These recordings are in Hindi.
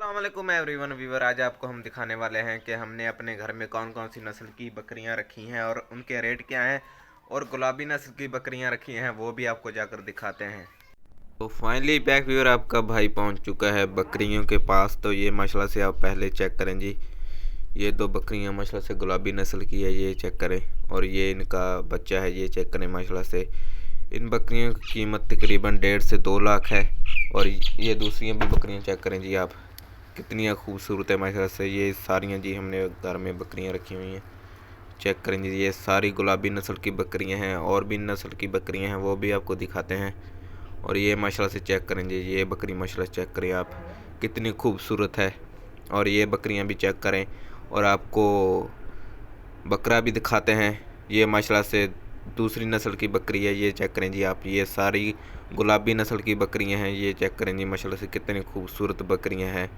अस्सलामुअलैकुम एवरीवन व्यूवर। आज आपको हम दिखाने वाले हैं कि हमने अपने घर में कौन कौन सी नस्ल की बकरियां रखी हैं और उनके रेट क्या हैं, और गुलाबी नस्ल की बकरियां रखी हैं वो भी आपको जाकर दिखाते हैं। तो फाइनली बैक व्यूअर, आपका भाई पहुंच चुका है बकरियों के पास। तो ये माशाल्लाह से आप पहले चेक करें जी, ये दो बकरियां माशाल्लाह से गुलाबी नस्ल की है, ये चेक करें। और ये इनका बच्चा है, ये चेक करें। माशाल्लाह से इन बकरियों की कीमत तकरीबन 1.5 से 2 लाख है। और ये दूसरी भी बकरियां चेक करें जी आप, कितनी खूबसूरत है माशाल्लाह से। ये सारियां जी हमने घर में बकरियां रखी हुई हैं, चेक करें जी। ये सारी गुलाबी नस्ल की बकरियां हैं, और भी नस्ल की बकरियां हैं वो भी आपको दिखाते हैं। और ये माशाल्लाह से चेक करें जी, ये बकरी माशाल्लाह चेक करें आप, कितनी खूबसूरत है। और ये बकरियां भी चेक करें, और आपको बकरा भी दिखाते हैं। ये माशाल्लाह से दूसरी नस्ल की बकरी है, ये चेक करें जी आप। ये सारी गुलाबी नस्ल की बकरियां हैं, ये चेक करें जी माशाल्लाह से कितनी खूबसूरत बकरियां हैं।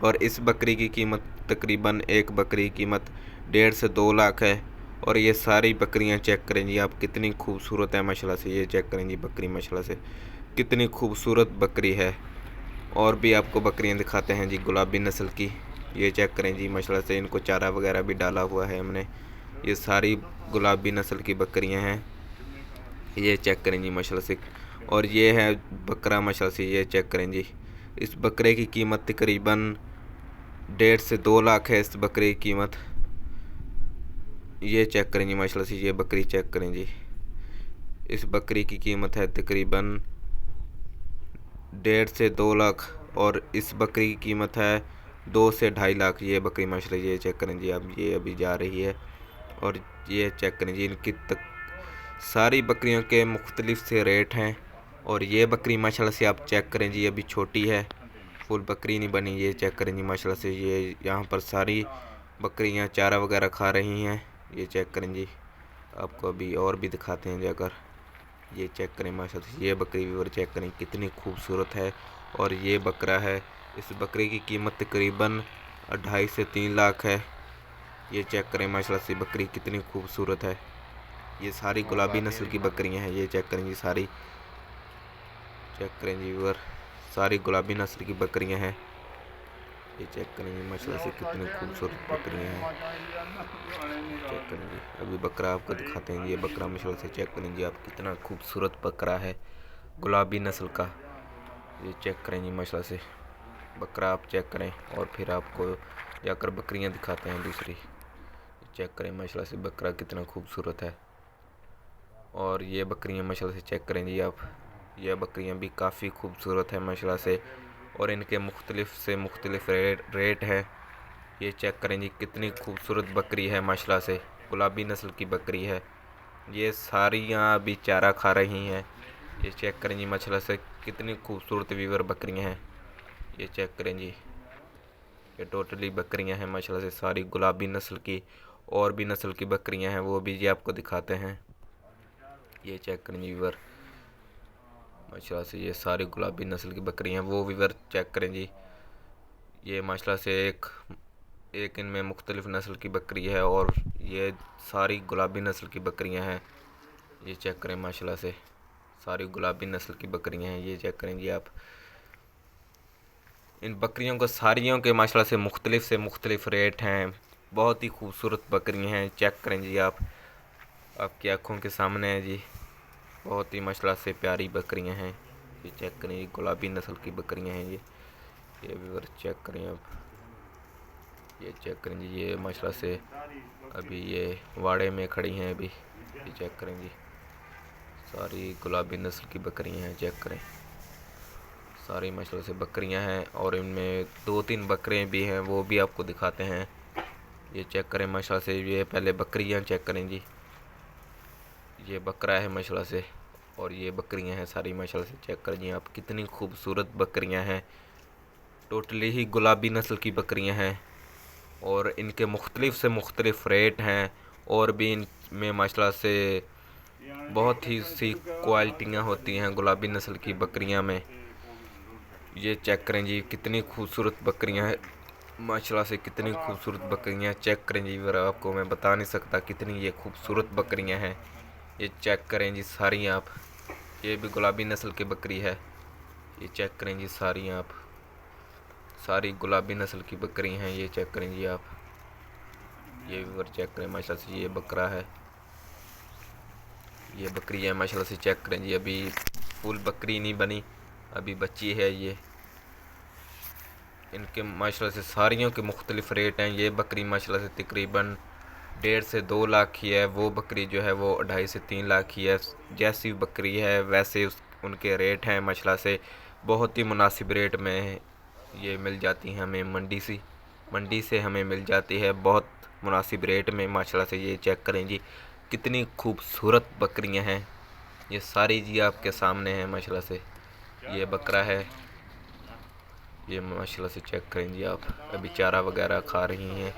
और इस बकरी की कीमत तकरीबन, एक बकरी की कीमत 1.5 से 2 लाख है। और ये सारी बकरियां चेक करें जी आप, कितनी खूबसूरत है माशाल्लाह से। ये चेक करें जी बकरी माशाल्लाह से कितनी खूबसूरत बकरी है। और भी आपको बकरियां दिखाते हैं जी गुलाबी नस्ल की, ये चेक करें जी माशाल्लाह से। इनको चारा वगैरह भी डाला हुआ है हमने। ये सारी गुलाबी नस्ल की बकरियां हैं, ये चेक करें जी माशाल्लाह से। और ये है बकरा माशाल्लाह से, ये चेक करें जी। इस बकरे की कीमत तकरीबन 1.5 से 2 लाख है, इस बकरे की कीमत। ये चेक करें जी माशाल्लाह से, ये बकरी चेक करें जी। इस बकरी की कीमत है तकरीबन 1.5 से 2 लाख। और इस बकरी की कीमत है 2 से 2.5 लाख। ये बकरी माशाल्लाह, ये चेक करें जी अब, ये अभी जा रही है। और ये चेक करें जी, इनकी सारी बकरियों के मुख्तलिफ से रेट हैं। और ये बकरी माशाल्लाह से आप चेक करें जी, अभी छोटी है, फुल बकरी नहीं बनी। ये चेक करें जी माशाल्लाह से, ये यहाँ पर सारी बकरियाँ चारा वगैरह खा रही हैं, ये चेक करें जी। आपको अभी और भी दिखाते हैं जाकर, ये चेक करें माशाल्लाह से। ये बकरी भी और चेक करें कितनी खूबसूरत है। और ये बकरा है, इस बकरे की कीमत तकरीबन 2.5 से 3 लाख है। ये चेक करें माशाल्लाह से, बकरी कितनी खूबसूरत है। ये सारी गुलाबी नस्ल की बकरियां हैं, ये चेक करें जी सारी, चेक करें जी व्यूअर, सारी गुलाबी नस्ल की बकरियां हैं। ये चेक करें जी माशाल्लाह से कितनी खूबसूरत बकरियां हैं, चेक करें जी। अभी बकरा आपको दिखाते हैं, ये बकरा माशाल्लाह से चेक करें जी आप, कितना खूबसूरत बकरा है गुलाबी नस्ल का। ये चेक करें जी माशाल्लाह से, बकरा आप चेक करें। और फिर आपको जाकर बकरियां दिखाते हैं दूसरी। चेक करें माशाल्लाह से, बकरा कितना खूबसूरत है। और ये बकरियां माशाल्लाह से चेक करें जी आप, ये बकरियां भी काफ़ी खूबसूरत है माशाल्लाह से। और इनके मुख्तलिफ रेट है। ये चेक करें जी, कितनी खूबसूरत बकरी है माशाल्लाह से, गुलाबी नस्ल की बकरी है। ये सारियां अभी चारा खा रही हैं, ये चेक करें जी माशाल्लाह से, कितनी खूबसूरत वीवर बकरियां हैं। ये चेक करें जी, ये टोटली बकरियां हैं माशाल्लाह से, सारी गुलाबी नस्ल की। और भी नस्ल की बकरियां हैं, वो भी जी आपको दिखाते हैं। ये चेक करें जी वीवर माशाल्लाह से, ये सारी गुलाबी नस्ल की बकरियां हैं। वो वीवर चेक करें जी, ये माशाल्लाह से एक इनमें मुख्तलिफ नस्ल की बकरी है। और ये सारी गुलाबी नस्ल की बकरियां हैं, ये चेक करें माशाल्लाह से, सारी गुलाबी नस्ल की बकरियां हैं। ये चेक करें जी आप, इन बकरियों को सारियों के माशाल्लाह से मुख्तलिफ रेट हैं। बहुत ही खूबसूरत बकरियां हैं, चेक करें जी आप, आपकी आँखों के सामने है जी। बहुत ही माशाल्लाह से प्यारी बकरियां हैं, ये चेक करें, ये गुलाबी नस्ल की बकरियां हैं। ये व्यूअर चेक करें आप, ये चेक करें जी, ये माशाल्लाह से अभी ये वाड़े में खड़ी हैं अभी। ये चेक करें जी, सारी गुलाबी नस्ल की बकरियां हैं, चेक करें, सारी माशाल्लाह से बकरियां हैं। और इनमें 2-3 बकरे भी हैं, वो भी आपको दिखाते हैं। ये चेक करें माशाल्लाह से, ये पहले बकरियां चेक करें जी, ये बकरा है माशाल्लाह से। और ये बकरियां हैं सारी माशाल्लाह से, चेक करें जी आप, कितनी खूबसूरत बकरियां हैं। टोटली ही गुलाबी नस्ल की बकरियां हैं, और इनके मुख्तलिफ रेट हैं। और भी इनमें माशाल्लाह से बहुत ही सी क्वालिटियाँ होती हैं गुलाबी नस्ल की बकरियां में। ये चेक करें जी, कितनी खूबसूरत बकरियां हैं माशाल्लाह से, कितनी खूबसूरत बकरियां, चेक करें जी। वर आपको मैं बता नहीं सकता कितनी ये खूबसूरत बकरियां हैं। ये चेक करें जी सारी आप, ये भी गुलाबी नस्ल की बकरी है। ये चेक करें जी सारी आप, सारी गुलाबी नस्ल की बकरी हैं। ये चेक करें जी आप, ये व्यूअर चेक करें माशाल्लाह से। ये बकरा है, ये बकरी है माशाल्लाह से। चेक करें जी, अभी फुल बकरी नहीं बनी, अभी बच्ची है ये। इनके माशाल्लाह से सारियों के मुख्तलिफ रेट हैं। ये बकरी माशाल्लाह से तकरीबन 1.5 से 2 लाख की है। वो बकरी जो है वो 2.5 से 3 लाख की है। जैसी बकरी है वैसे उनके रेट हैं माशाल्लाह से। बहुत ही मुनासिब रेट में ये मिल जाती हैं हमें मंडी से हमें मिल जाती है बहुत मुनासिब रेट में माशाल्लाह से। ये चेक करें जी, कितनी खूबसूरत बकरियां हैं। ये सारी जी आपके सामने हैं माशाल्लाह से। ये बकरा है, ये माशाल्लाह से चेक करें जी आप, अभी चारा वगैरह खा रही हैं।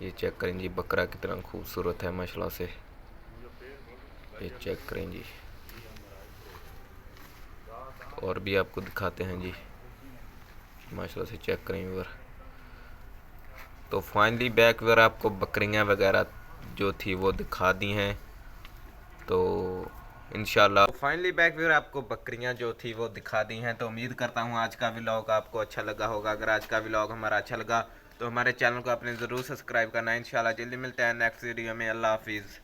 ये चेक करें जी, बकरा कितना खूबसूरत है माशाल्लाह से। ये चेक करें जी, और भी आपको दिखाते हैं जी माशाल्लाह से। चेक करें व्यूअर। तो फाइनली बैक व्यूअर आपको बकरियां वगैरह जो थी वो दिखा दी हैं। तो इंशाल्लाह फाइनली बैक व्यूअर आपको बकरियां जो थी वो दिखा दी हैं। तो उम्मीद करता हूँ आज का व्लॉग आपको अच्छा लगा होगा। अगर आज का व्लॉग हमारा अच्छा लगा तो हमारे चैनल को आपने ज़रूर सब्सक्राइब करना है। इंशाल्लाह जल्दी मिलते हैं नेक्स्ट वीडियो में। अल्लाह हाफिज़।